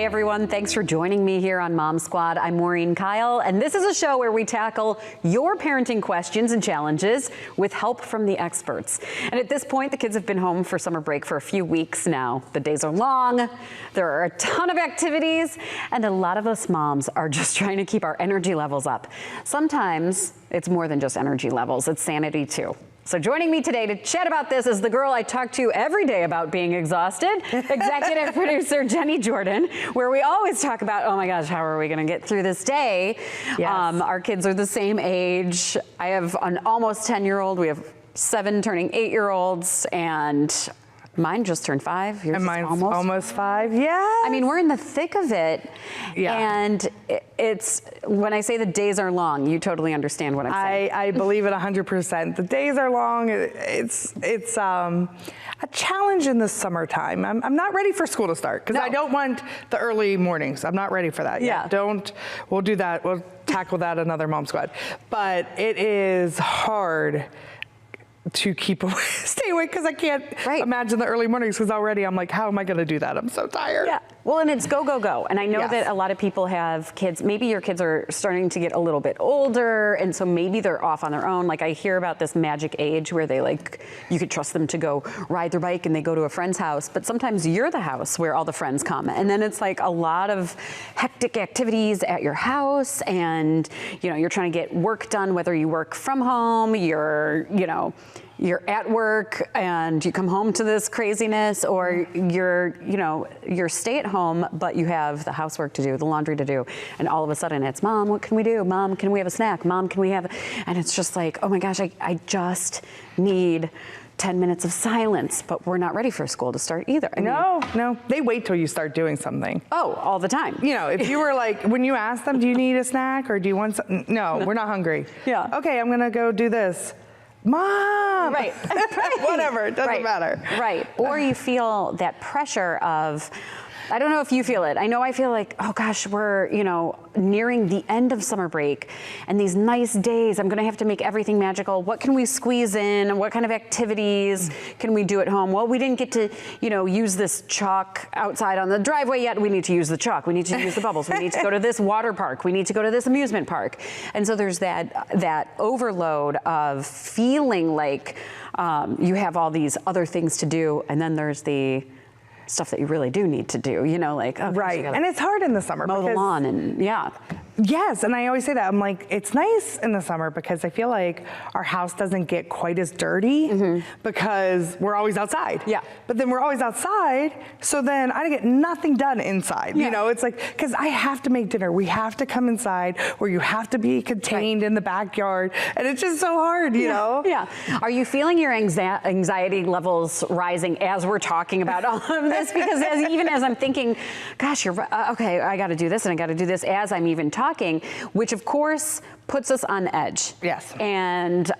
Hi, everyone. Thanks for joining me here on Mom Squad. I'm Maureen Kyle, and this is a show where we tackle your parenting questions and challenges with help from the experts. And at this point, the kids have been home for summer break for a few weeks now. The days are long, there are a ton of activities, and a lot of us moms are just trying to keep our energy levels up. Sometimes it's more than just energy levels, it's sanity too. So joining me today to chat about this is the girl I talk to every day about being exhausted, executive producer Jenny Jordan, where we always talk about, oh my gosh, how are we gonna get through this day? Yes. Our kids are the same age. I have an almost 10-year-old, we have 7 turning 8-year-olds, and mine just turned 5. Yours And mine's is almost 5. Yeah. I mean, we're in the thick of it. Yeah. And it's, when I say the days are long, you totally understand what I'm saying. I believe it 100%. The days are long. It's a challenge in the summertime. I'm not ready for school to start because I don't want the early mornings. I'm not ready for that yet. We'll do that. We'll tackle that another Mom Squad. But it is hard to stay awake because I can't imagine the early mornings because already I'm like, how am I going to do that? I'm so tired. Yeah. Well, and it's go, go, go. And I know that a lot of people have kids, maybe your kids are starting to get a little bit older, and so maybe they're off on their own. Like I hear about this magic age where they you could trust them to go ride their bike and they go to a friend's house, but sometimes you're the house where all the friends come. And then it's like a lot of hectic activities at your house, and you're trying to get work done, whether you work from home, you're at work and you come home to this craziness, or you're stay at home, but you have the housework to do, the laundry to do. And all of a sudden it's, Mom, what can we do? Mom, can we have a snack? Mom, can we have, and it's just like, oh my gosh, I just need 10 minutes of silence, but we're not ready for school to start either. No, they wait till you start doing something. Oh, all the time. If you were like, when you ask them, do you need a snack or do you want something? No, we're not hungry. Yeah. Okay, I'm gonna go do this. Mom! Right. Whatever, it doesn't matter. Right. Or you feel that pressure of, I don't know if you feel it. I know I feel like, oh gosh, we're, nearing the end of summer break and these nice days, I'm gonna have to make everything magical. What can we squeeze in? What kind of activities can we do at home? Well, we didn't get to, use this chalk outside on the driveway yet. We need to use the chalk. We need to use the bubbles. We need to go to this water park. We need to go to this amusement park. And so there's that overload of feeling like you have all these other things to do, and then there's the stuff that you really do need to do, like, oh, right. And it's hard in the summer. Mow the lawn and Yes, and I always say that. I'm like, it's nice in the summer because I feel like our house doesn't get quite as dirty because we're always outside. Yeah. But then we're always outside, so then I get nothing done inside. Yeah. It's like, because I have to make dinner. We have to come inside, or you have to be contained in the backyard, and it's just so hard, you know? Yeah. Are you feeling your anxiety levels rising as we're talking about all of this? Because even as I'm thinking, gosh, you're okay, I got to do this and I got to do this as I'm even talking, which of course puts us on edge. Yes. And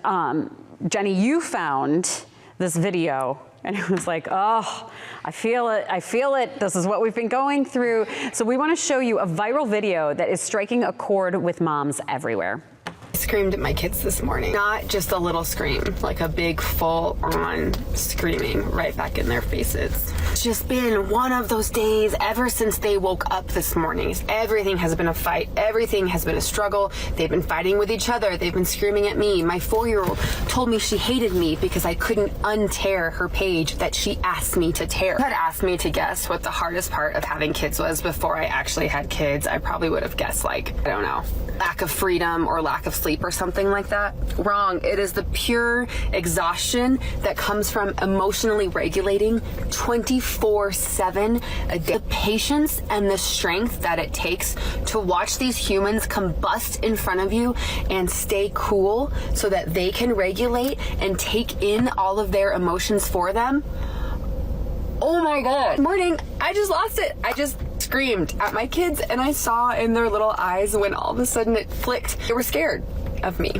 Jenny, you found this video and it was like, oh, I feel it. This is what we've been going through. So we want to show you a viral video that is striking a chord with moms everywhere. I screamed at my kids this morning. Not just a little scream, like a big full-on screaming right back in their faces. It's just been one of those days ever since they woke up this morning. Everything has been a fight. Everything has been a struggle. They've been fighting with each other. They've been screaming at me. My 4-year-old told me she hated me because I couldn't untear her page that she asked me to tear. Had asked me to guess what the hardest part of having kids was before I actually had kids, I probably would have guessed, like, I don't know, lack of freedom or lack of sleep or something like that. Wrong. It is the pure exhaustion that comes from emotionally regulating 24/7 a day. The patience and the strength that it takes to watch these humans combust in front of you and stay cool so that they can regulate and take in all of their emotions for them. Oh my God. Morning, I just lost it. I just screamed at my kids and I saw in their little eyes when all of a sudden it flicked. They were scared. of me.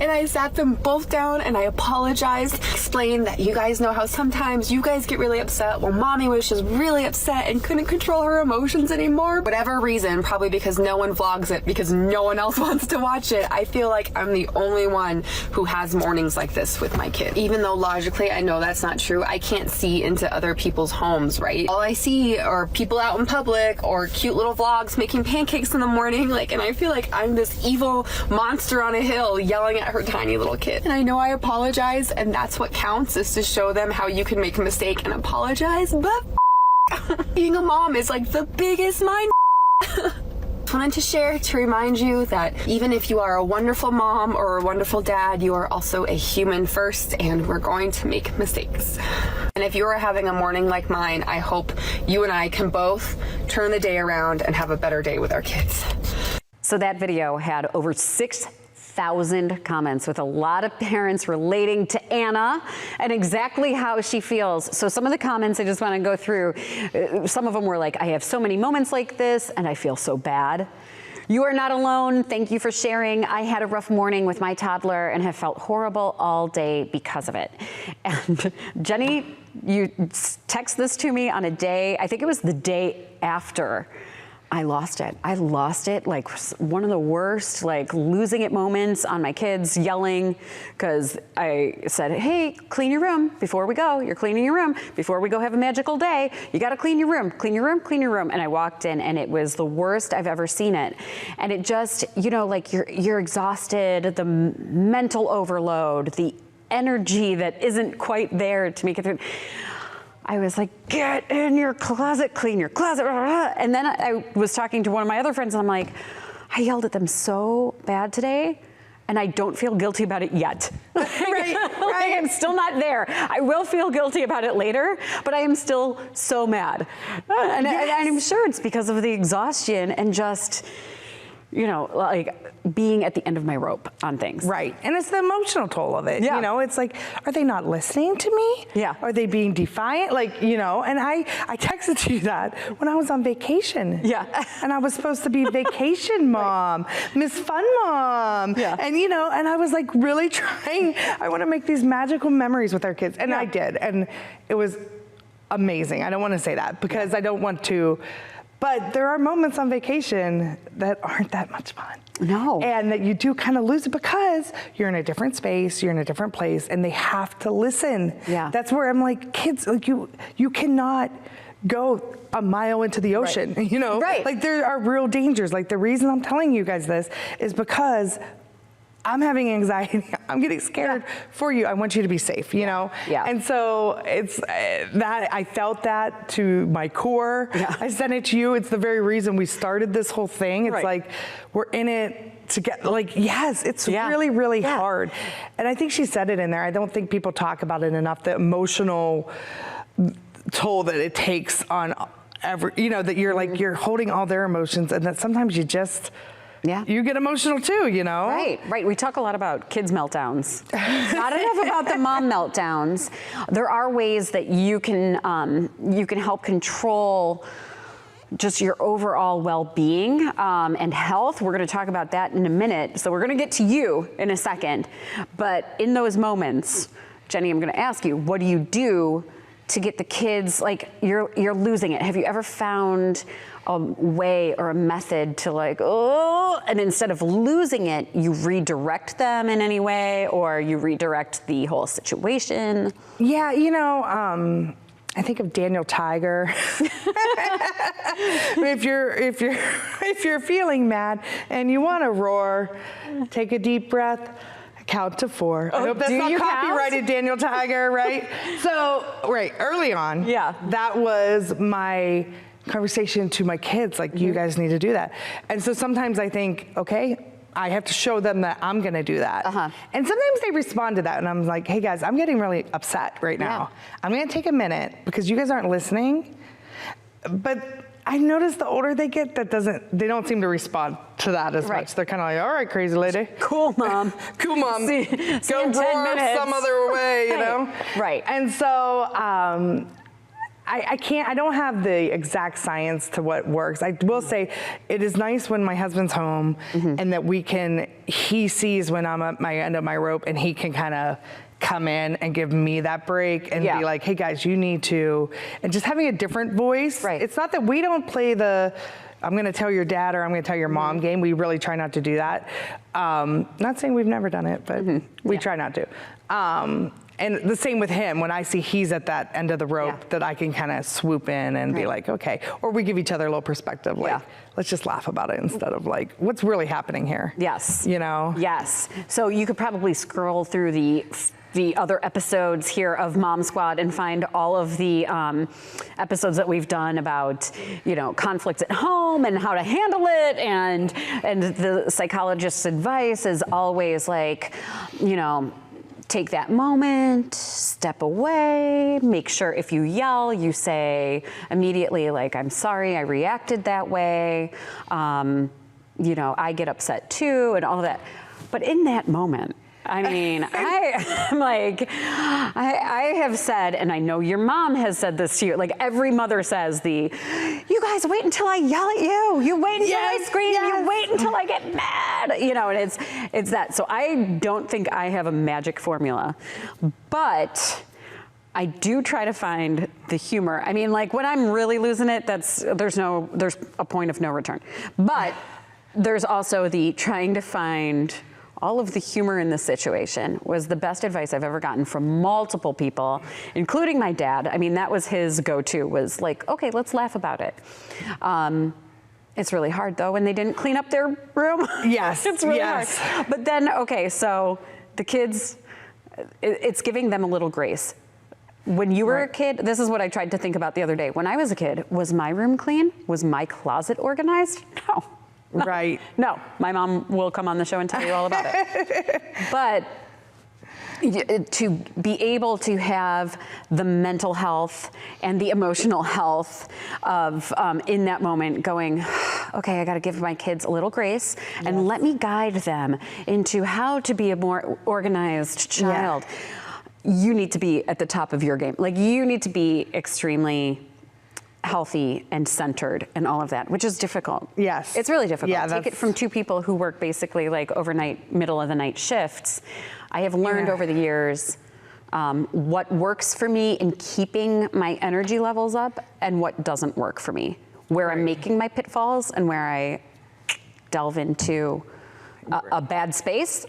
And I sat them both down and I apologized, explained that you guys know how sometimes you guys get really upset. Well, mommy was just really upset and couldn't control her emotions anymore. Whatever reason, probably because no one vlogs it, because no one else wants to watch it. I feel like I'm the only one who has mornings like this with my kid. Even though logically I know that's not true, I can't see into other people's homes, right? All I see are people out in public or cute little vlogs making pancakes in the morning, like, and I feel like I'm this evil monster on a hill yelling at her tiny little kid. And I know I apologize, and that's what counts, is to show them how you can make a mistake and apologize, but being a mom is like the biggest mind. Wanted to share to remind you that even if you are a wonderful mom or a wonderful dad, you are also a human first, and we're going to make mistakes. And if you are having a morning like mine, I hope you and I can both turn the day around and have a better day with our kids. So that video had over 6,000 comments, with a lot of parents relating to Anna and exactly how she feels. So some of the comments I just want to go through, some of them were like, I have so many moments like this and I feel so bad. You are not alone. Thank you for sharing. I had a rough morning with my toddler and have felt horrible all day because of it. And Jenny, you text this to me on a day, I think it was the day after I lost it. I lost it, like one of the worst, like losing it moments on my kids, yelling, because I said, hey, clean your room before we go. You're cleaning your room. Before we go have a magical day, you got to clean your room, clean your room, clean your room. And I walked in and it was the worst I've ever seen it. And it just, you know, like you're exhausted, the mental overload, the energy that isn't quite there to make it through. I was like, get in your closet, clean your closet. And then I was talking to one of my other friends and I'm like, I yelled at them so bad today and I don't feel guilty about it yet. Right. Like, I'm still not there. I will feel guilty about it later, but I am still so mad. And I'm sure it's because of the exhaustion and just, you know, like being at the end of my rope on things. Right. And it's the emotional toll of it. Yeah. You know, it's like, are they not listening to me? Yeah. Are they being defiant? Like, you know, and I texted you that when I was on vacation. Yeah. And I was supposed to be vacation mom, Miss Fun Mom. Yeah. And, you know, and I was like really trying, I want to make these magical memories with our kids. And I did. And it was amazing. I don't want to say that because I don't want to. But there are moments on vacation that aren't that much fun. No. And that you do kind of lose it because you're in a different space, you're in a different place, and they have to listen. Yeah. That's where I'm like, kids, like you cannot go a mile into the ocean, you know? Right. Like there are real dangers. Like the reason I'm telling you guys this is because I'm having anxiety. I'm getting scared for you. I want you to be safe, you know? Yeah. And so it's that I felt that to my core. Yeah. I sent it to you. It's the very reason we started this whole thing. It's Right. like we're in it together. Like, yes, it's really, really hard. And I think she said it in there. I don't think people talk about it enough, the emotional toll that it takes on you know, that you're like, you're holding all their emotions and that sometimes you just, you get emotional too, you know? Right. We talk a lot about kids' meltdowns. Not enough about the mom meltdowns. There are ways that you can help control just your overall well-being and health. We're going to talk about that in a minute. So we're going to get to you in a second. But in those moments, Jenny, I'm going to ask you, what do you do to get the kids, like you're losing it? Have you ever found a way or a method to like, and instead of losing it, you redirect them in any way, or you redirect the whole situation? Yeah, you know, I think of Daniel Tiger. If you're feeling mad and you want to roar, take a deep breath. Count to 4. I hope that's not copyrighted, Daniel Tiger, right? So, early on, that was my conversation to my kids, like, you guys need to do that. And so sometimes I think, okay, I have to show them that I'm gonna do that. And sometimes they respond to that and I'm like, hey guys, I'm getting really upset right now. I'm gonna take a minute because you guys aren't listening. But I noticed the older they get, they don't seem to respond to that as much. They're kind of like, all right, crazy lady. Cool, mom. Cool, mom. See Go roar some other way, you know? Right. And so I don't have the exact science to what works. I will say it is nice when my husband's home and that he sees when I'm at my end of my rope and he can kind of come in and give me that break and be like, hey guys, you need to, and just having a different voice. Right. It's not that we don't play the, I'm going to tell your dad or I'm going to tell your mom game. We really try not to do that. Not saying we've never done it, but we try not to. And the same with him. When I see he's at that end of the rope, that I can kind of swoop in and be like, okay. Or we give each other a little perspective, like, let's just laugh about it instead of like, what's really happening here? Yes. You know? Yes. So you could probably scroll through the other episodes here of Mom Squad and find all of the episodes that we've done about, conflicts at home and how to handle it. And the psychologist's advice is always like, take that moment, step away, make sure if you yell, you say immediately, like, I'm sorry, I reacted that way. I get upset too, and all of that. But in that moment, I mean, I'm like, I have said, and I know your mom has said this to you, like every mother says you guys wait until I yell at you. You wait until I scream. You wait until I get mad. And it's that. So I don't think I have a magic formula, but I do try to find the humor. I mean, like when I'm really losing it, there's a point of no return. But there's also the trying to find all of the humor in the situation was the best advice I've ever gotten from multiple people, including my dad. I mean, that was his go-to, was like, okay, let's laugh about it. It's really hard though when they didn't clean up their room. Yes, it's really hard. But then, okay, so the kids, it's giving them a little grace. When you were a kid, this is what I tried to think about the other day. When I was a kid, was my room clean? Was my closet organized? No. Right. No, my mom will come on the show and tell you all about it. But to be able to have the mental health and the emotional health of in that moment going, okay, I got to give my kids a little grace and let me guide them into how to be a more organized child. You need to be at the top of your game. Like you need to be extremely healthy and centered and all of that, which is difficult. Yes. It's really difficult. Yeah, Take it from two people who work basically like overnight, middle of the night shifts. I have learned over the years what works for me in keeping my energy levels up and what doesn't work for me, where I'm making my pitfalls and where I delve into a bad space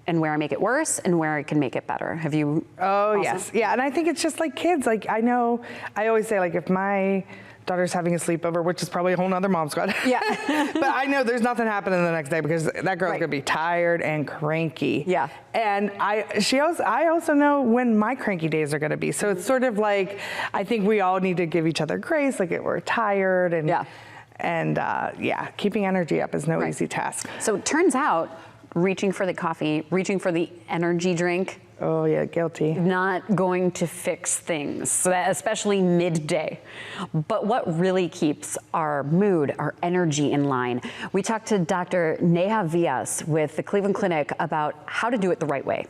and where I make it worse and where I can make it better. Have you? Oh, yes. Yeah, and I think it's just like kids. Like I always say, like if my daughter's having a sleepover, which is probably a whole nother Mom Squad. Yeah. But I know there's nothing happening the next day because that girl's gonna be tired and cranky. Yeah. And I also know when my cranky days are gonna be. So it's sort of like, I think we all need to give each other grace, like we're tired and keeping energy up is no easy task. So it turns out, reaching for the coffee, reaching for the energy drink. Oh yeah, guilty. Not going to fix things, so that, especially midday. But what really keeps our mood, our energy in line? We talked to Dr. Neha Vejas with the Cleveland Clinic about how to do it the right way.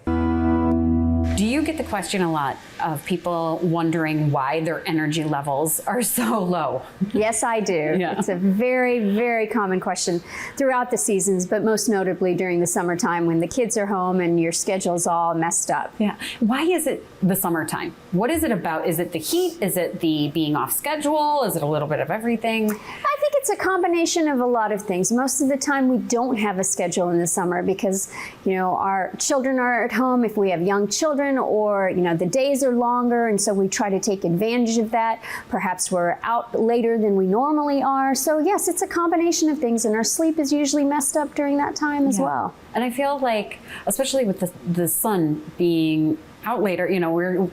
Do you get the question a lot of people wondering why their energy levels are so low? Yes, I do. Yeah. It's a very, very common question throughout the seasons, but most notably during the summertime when the kids are home and your schedule's all messed up. Yeah. Why is it the summertime? What is it about? Is it the heat? Is it the being off schedule? Is it a little bit of everything? I think it's a combination of a lot of things. Most of the time we don't have a schedule in the summer because, our children are at home if we have young children, or the days are longer, and so we try to take advantage of that. Perhaps we're out later than we normally are. So yes, it's a combination of things, and our sleep is usually messed up during that time as well. And I feel like, especially with the sun being out later,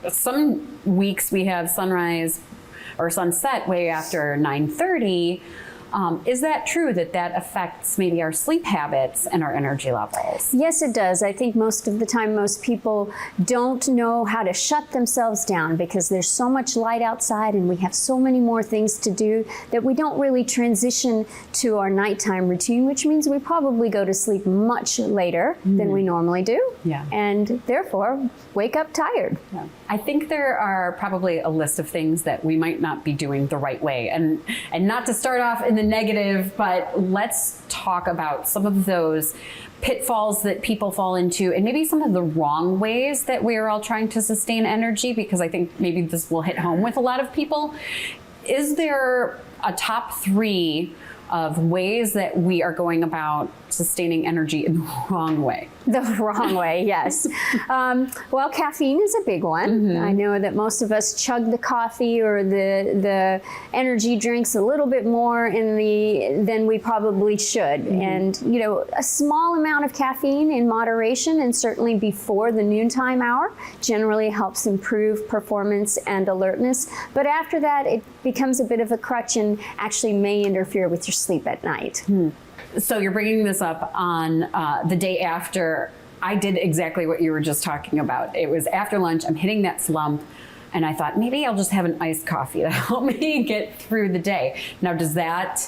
some weeks we have sunrise or sunset way after 9:30. Is that true that affects maybe our sleep habits and our energy levels? Yes, it does. I think most of the time, most people don't know how to shut themselves down because there's so much light outside and we have so many more things to do that we don't really transition to our nighttime routine, which means we probably go to sleep much later than we normally do. Yeah. And therefore, wake up tired. Yeah. I think there are probably a list of things that we might not be doing the right way. And not to start off in the negative, but let's talk about some of those pitfalls that people fall into and maybe some of the wrong ways that we are all trying to sustain energy, because I think maybe this will hit home with a lot of people. Is there a top 3 of ways that we are going about sustaining energy in the wrong way? The wrong way, yes. Well, caffeine is a big one. I know that most of us chug the coffee or the energy drinks a little bit more than we probably should. And, you know, a small amount of caffeine in moderation and certainly before the noontime hour generally helps improve performance and alertness. But after that, it becomes a bit of a crutch and actually may interfere with your sleep at night. So you're bringing this up on the day after. I did exactly what you were just talking about. It was after lunch, I'm hitting that slump, and I thought maybe I'll just have an iced coffee to help me get through the day. Now, does that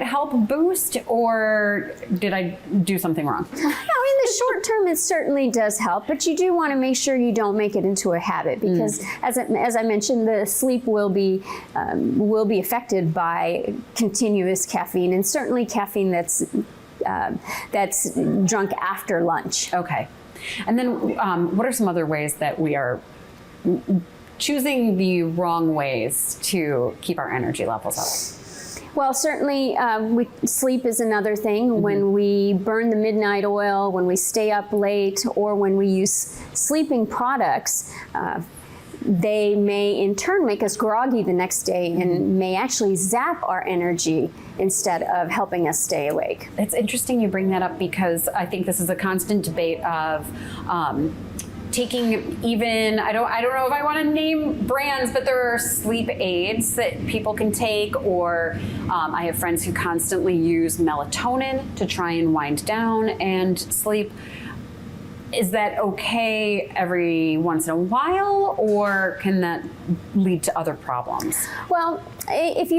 help boost, or did I do something wrong? No, in the short term, it certainly does help, but you do want to make sure you don't make it into a habit because, as I mentioned, the sleep will be affected by continuous caffeine, and certainly caffeine that's drunk after lunch. Okay, and then what are some other ways that we are choosing the wrong ways to keep our energy levels up? Well, certainly sleep is another thing. When we burn the midnight oil, when we stay up late, or when we use sleeping products, they may in turn make us groggy the next day and may actually zap our energy instead of helping us stay awake. It's interesting you bring that up because I think this is a constant debate of taking even, I don't know if I want to name brands, but there are sleep aids that people can take, or I have friends who constantly use melatonin to try and wind down and sleep. Is that okay every once in a while, or can that lead to other problems? Well, if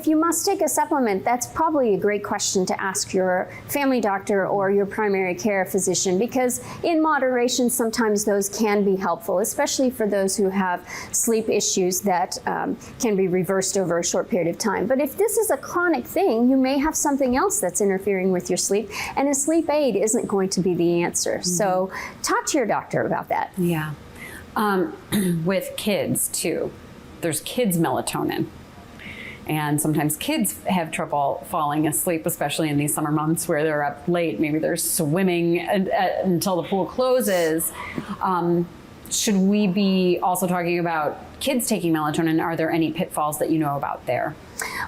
you must take a supplement, that's probably a great question to ask your family doctor or your primary care physician, because in moderation, sometimes those can be helpful, especially for those who have sleep issues that can be reversed over a short period of time. But if this is a chronic thing, you may have something else that's interfering with your sleep, and a sleep aid isn't going to be the answer. So talk to your doctor about that. Yeah. With kids too, there's kids melatonin. And sometimes kids have trouble falling asleep, especially in these summer months where they're up late. Maybe they're swimming until the pool closes. Should we be also talking about kids taking melatonin? Are there any pitfalls that you know about there?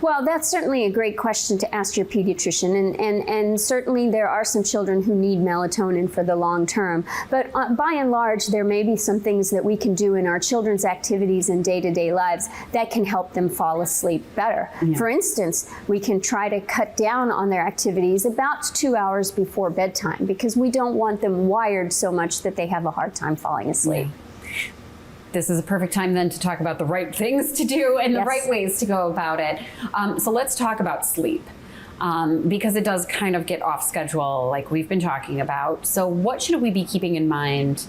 Well, that's certainly a great question to ask your pediatrician, and certainly there are some children who need melatonin for the long term. But by and large, there may be some things that we can do in our children's activities and day-to-day lives that can help them fall asleep better. Yeah. For instance, we can try to cut down on their activities about 2 hours before bedtime, because we don't want them wired so much that they have a hard time falling asleep. Yeah. This is a perfect time then to talk about the right things to do and the right ways to go about it. So let's talk about sleep, because it does kind of get off schedule like we've been talking about. So what should we be keeping in mind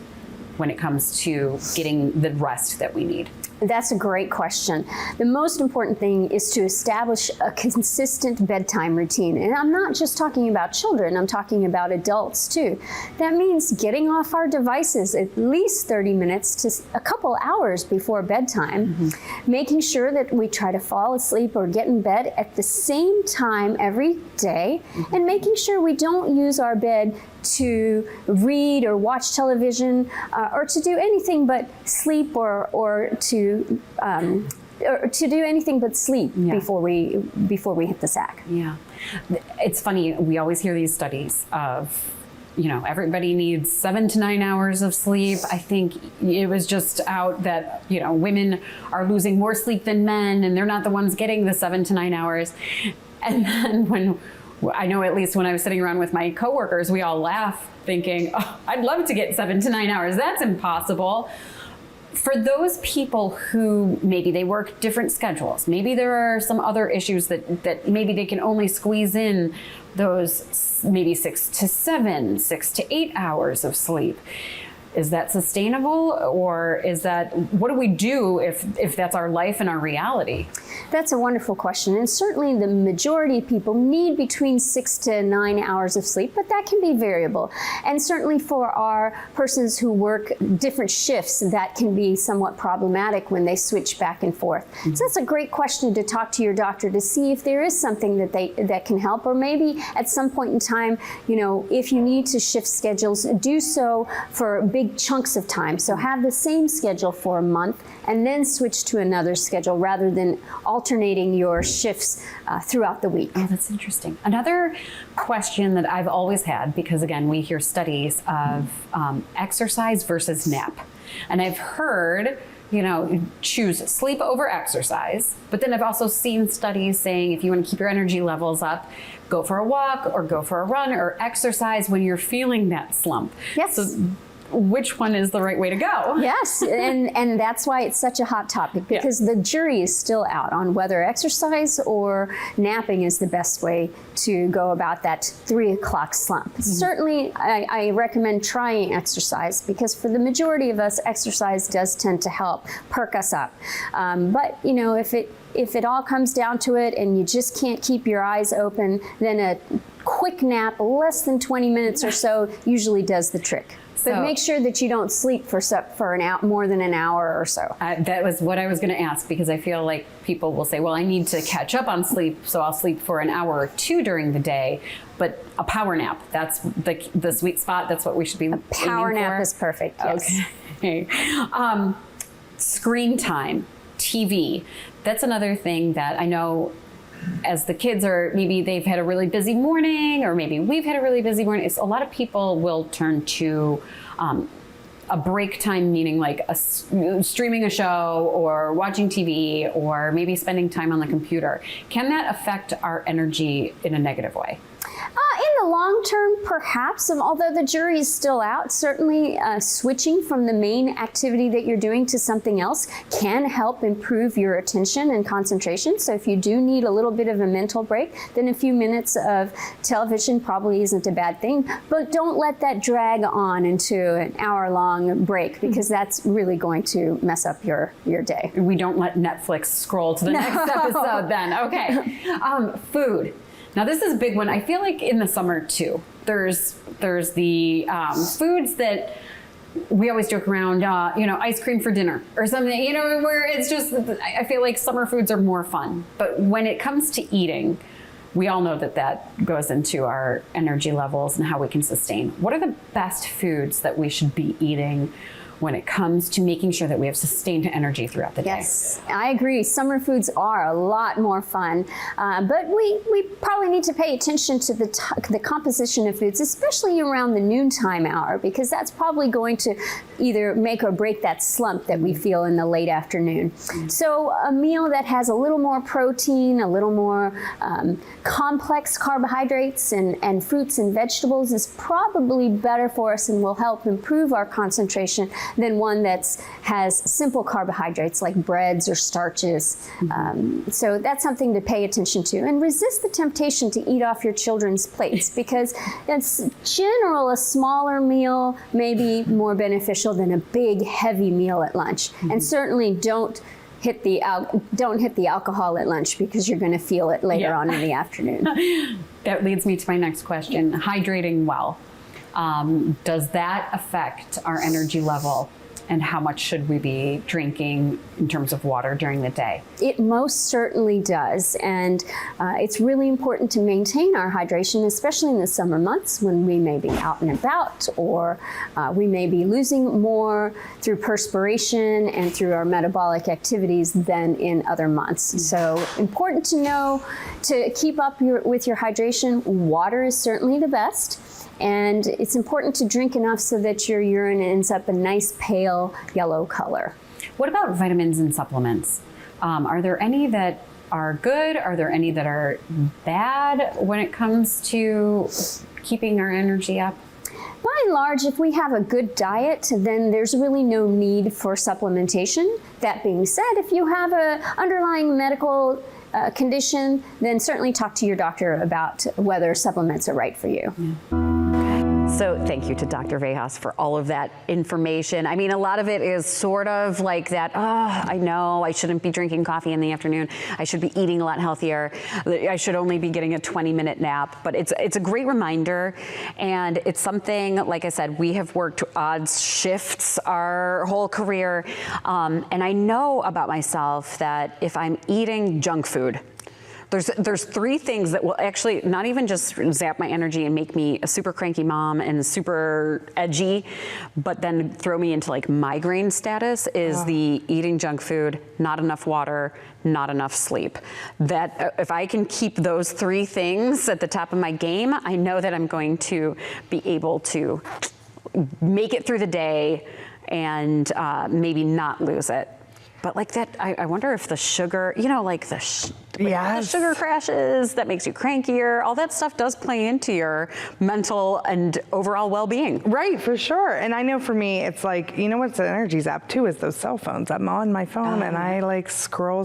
when it comes to getting the rest that we need? That's a great question. The most important thing is to establish a consistent bedtime routine. And I'm not just talking about children, I'm talking about adults too. That means getting off our devices at least 30 minutes to a couple hours before bedtime, making sure that we try to fall asleep or get in bed at the same time every day, and making sure we don't use our bed to read or watch television or to do anything but sleep or to do anything but sleep before we hit the sack. Yeah, it's funny. We always hear these studies of everybody needs 7 to 9 hours of sleep. I think it was just out that, women are losing more sleep than men, and they're not the ones getting the 7 to 9 hours. And then I know at least when I was sitting around with my coworkers, we all laugh thinking, oh, I'd love to get 7 to 9 hours. That's impossible. For those people who maybe they work different schedules, maybe there are some other issues that maybe they can only squeeze in those maybe 6 to 7, 6 to 8 hours of sleep. Is that sustainable, or what do we do if that's our life and our reality? That's a wonderful question. And certainly the majority of people need between 6 to 9 hours of sleep, but that can be variable. And certainly for our persons who work different shifts, that can be somewhat problematic when they switch back and forth. Mm-hmm. So that's a great question to talk to your doctor to see if there is something that can help, or maybe at some point in time, if you need to shift schedules, do so for big chunks of time. So have the same schedule for a month and then switch to another schedule rather than alternating your shifts throughout the week. Oh, that's interesting. Another question that I've always had, because again, we hear studies of exercise versus nap. And I've heard, choose sleep over exercise. But then I've also seen studies saying if you want to keep your energy levels up, go for a walk or go for a run or exercise when you're feeling that slump. Yes. So which one is the right way to go? Yes, and that's why it's such a hot topic, because the jury is still out on whether exercise or napping is the best way to go about that 3 o'clock slump. Mm-hmm. Certainly, I recommend trying exercise, because for the majority of us, exercise does tend to help perk us up. But if it all comes down to it and you just can't keep your eyes open, then a quick nap, less than 20 minutes or so, usually does the trick. But make sure that you don't sleep for more than an hour or so. That was what I was going to ask, because I feel like people will say, well, I need to catch up on sleep, so I'll sleep for an hour or 2 during the day. But a power nap, that's the sweet spot. That's what we should be aiming for. A power nap is perfect, yes. Okay. Screen time, TV. That's another thing that I know as the kids maybe they've had a really busy morning, or maybe we've had a really busy morning. A lot of people will turn to a break time, meaning like streaming a show or watching TV or maybe spending time on the computer. Can that affect our energy in a negative way? In the long term, perhaps, although the jury is still out, certainly switching from the main activity that you're doing to something else can help improve your attention and concentration. So if you do need a little bit of a mental break, then a few minutes of television probably isn't a bad thing. But don't let that drag on into an hour-long break, because that's really going to mess up your day. We don't let Netflix scroll to the next episode then. Okay. Food. Now this is a big one. I feel like in the summer too, there's the foods that we always joke around, ice cream for dinner or something, where it's just, I feel like summer foods are more fun. But when it comes to eating, we all know that goes into our energy levels and how we can sustain. What are the best foods that we should be eating when it comes to making sure that we have sustained energy throughout the day? Yes, I agree. Summer foods are a lot more fun, but we probably need to pay attention to the composition of foods, especially around the noontime hour, because that's probably going to either make or break that slump that we feel in the late afternoon. So a meal that has a little more protein, a little more complex carbohydrates and fruits and vegetables is probably better for us and will help improve our concentration than one that has simple carbohydrates like breads or starches. So that's something to pay attention to. And resist the temptation to eat off your children's plates, because it's general, a smaller meal may be more beneficial than a big, heavy meal at lunch. And certainly don't hit the alcohol at lunch, because you're going to feel it later on in the afternoon. That leads me to my next question. Hydrating well. Does that affect our energy level, and how much should we be drinking in terms of water during the day? It most certainly does, and it's really important to maintain our hydration, especially in the summer months when we may be out and about, or we may be losing more through perspiration and through our metabolic activities than in other months. So important to know to keep up with your hydration. Water is certainly the best. and it's important to drink enough so that your urine ends up a nice pale yellow color. What about vitamins and supplements? Are there any that are good? Are there any that are bad when it comes to keeping our energy up? By and large, if we have a good diet, then there's really no need for supplementation. That being said, if you have an underlying medical condition, then certainly talk to your doctor about whether supplements are right for you. So thank you to Dr. Vejas for all of that information. I mean, a lot of it is sort of like that, I know I shouldn't be drinking coffee in the afternoon. I should be eating a lot healthier. I should only be getting a 20-minute nap. But it's a great reminder. And it's something, like I said, we have worked odd shifts our whole career. And I know about myself that if I'm eating junk food, there's three things that will actually not even just zap my energy and make me a super cranky mom and super edgy, but then throw me into like migraine status is the eating junk food, not enough water, not enough sleep. That if I can keep those three things at the top of my game, I know that I'm going to be able to make it through the day and maybe not lose it. But like that, I wonder if the sugar, like the sugar crashes, that makes you crankier, all that stuff does play into your mental and overall well-being. Right, for sure. And I know for me, it's like, what's the energy zap too is those cell phones. I'm on my phone and I like scroll.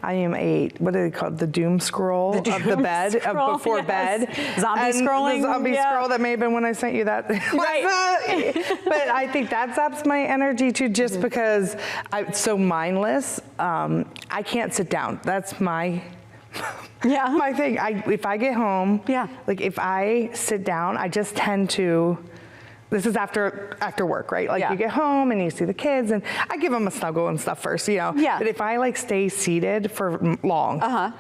I am what do they call it? The doom scroll of the bed, before bed. Zombie scrolling. The zombie scroll that may have been when I sent you that. Right. But I think that zaps my energy too, just because it's so mindless. I can't sit down. That's my thing. If I get home, like if I sit down, I just tend to. This is after work, right? Like you get home and you see the kids, and I give them a snuggle and stuff first, But if I like stay seated for long,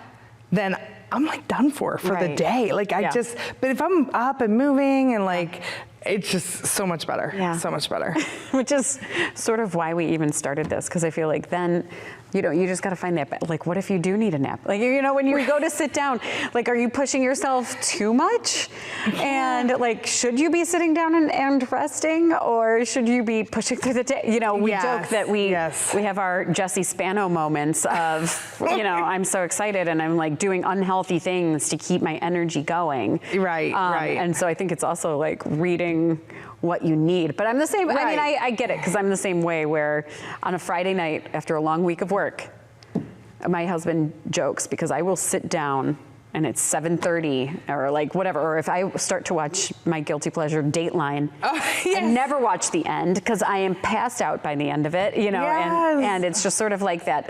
then I'm like done for the day. Like but if I'm up and moving and like. It's just so much better. Yeah. So much better. Which is sort of why we even started this, because I feel like then, you just got to find that, like, what if you do need a nap? Like, when you go to sit down, like, are you pushing yourself too much? And like, should you be sitting down and resting, or should you be pushing through the day? We joke that we have our Jesse Spano moments of, I'm so excited and I'm like doing unhealthy things to keep my energy going. Right. And so I think it's also like reading what you need. But I'm the same. Right. I mean, I get it, because I'm the same way, where on a Friday night after a long week of work, my husband jokes because I will sit down and it's 7:30 or like whatever, or if I start to watch my guilty pleasure Dateline, and never watch the end because I am passed out by the end of it, and it's just sort of like that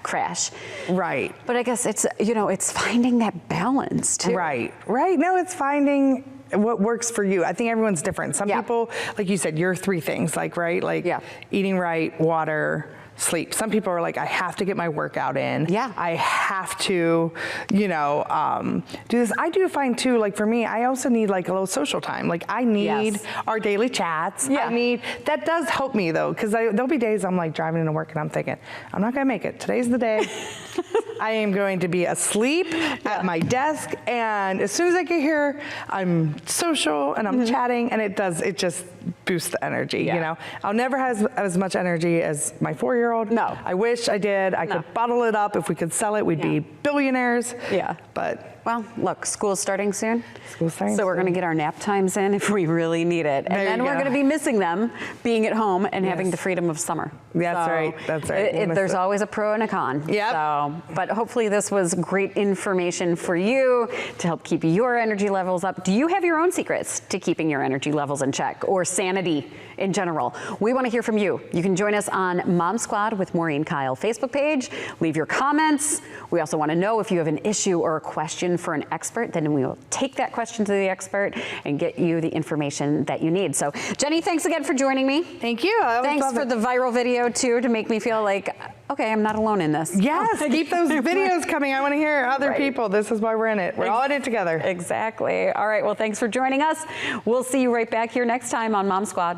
crash. Right. But I guess it's, it's finding that balance too. Right. No, it's finding what works for you. I think everyone's different. Some people, like you said, your three things, like, right? Like eating right, water, sleep. Some people are like, I have to get my workout in. Yeah. I have to, do this. I do find too, like for me, I also need like a little social time. Like I need our daily chats. Yeah. That does help me though, because there'll be days I'm like driving into work and I'm thinking, I'm not going to make it. Today's the day. I am going to be asleep at my desk. And as soon as I get here, I'm social and I'm chatting, and it just boosts the energy, I'll never have as much energy as my 4-year-old. No. I wish I did. I could bottle it up. If we could sell it, we'd be billionaires. Yeah. But. Well, look, school's starting soon. So we're going to get our nap times in if we really need it. And then we're going to be missing them, being at home and having the freedom of summer. That's right. There's always a pro and a con. Yeah. But hopefully this was great information for you to help keep your energy levels up. Do you have your own secrets to keeping your energy levels in check, or sanity in general? We want to hear from you. You can join us on Mom Squad with Maureen Kyle Facebook page. Leave your comments. We also want to know if you have an issue or a question for an expert. Then we will take that question to the expert and get you the information that you need. So Jenny, thanks again for joining me. Thank you. Thanks for the viral video too, to make me feel like, okay, I'm not alone in this. Yes, keep those videos coming. I want to hear other people. This is why we're in it. We're all in it together. Exactly. All right, well, thanks for joining us. We'll see you right back here next time on Mom Squad.